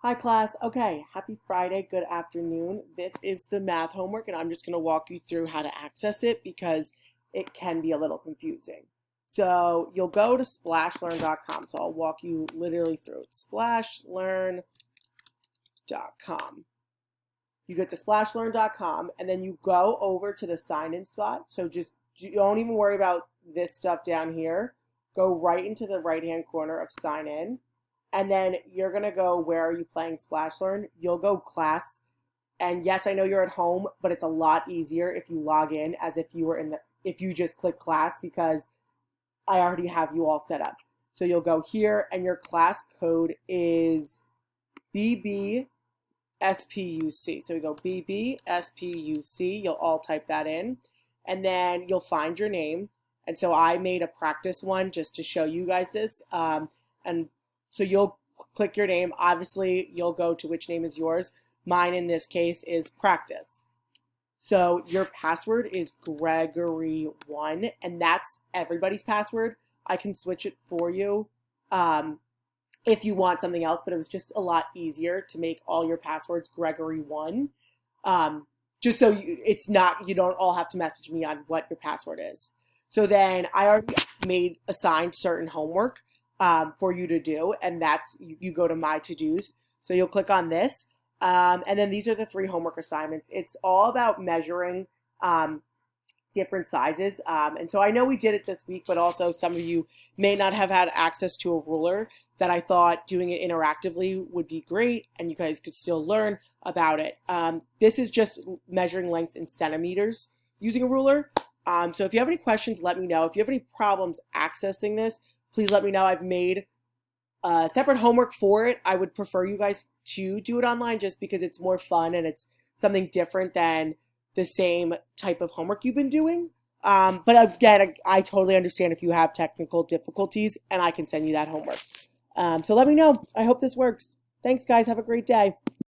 Hi class. Okay, happy Friday, good afternoon. This is the math homework and I'm just going to walk you through how to access it because it can be a little confusing. So you'll go to splashlearn.com. So I'll walk you literally through it. Splashlearn.com. You get to splashlearn.com and then you go over to the sign in spot. So just you don't even worry about this stuff down here. Go right into the right hand corner of sign in. And then you're going to go, where are you playing Splash Learn? You'll go class. And yes, I know you're at home, but it's a lot easier if you log in as if you were if you just click class because I already have you all set up. So you'll go here and your class code is BBSPUC. So we go BBSPUC. You'll all type that in. And then you'll find your name. And so I made a practice one just to show you guys this. And so you'll click your name. Obviously, you'll go to which name is yours. Mine in this case is practice. So your password is Gregory1, and that's everybody's password. I can switch it for you if you want something else, but it was just a lot easier to make all your passwords Gregory1. Just so you don't all have to message me on what your password is. So then I already assigned certain homework for you to do, and that's you go to my to-dos. So you'll click on this, and then these are the 3 homework assignments. It's all about measuring different sizes, and so I know we did it this week, but also some of you may not have had access to a ruler. That I thought doing it interactively would be great, and you guys could still learn about it. This is just measuring lengths in centimeters using a ruler. So if you have any questions, let me know. If you have any problems accessing this, please let me know. I've made separate homework for it. I would prefer you guys to do it online just because it's more fun and it's something different than the same type of homework you've been doing. But again, I totally understand if you have technical difficulties and I can send you that homework. So let me know. I hope this works. Thanks, guys. Have a great day.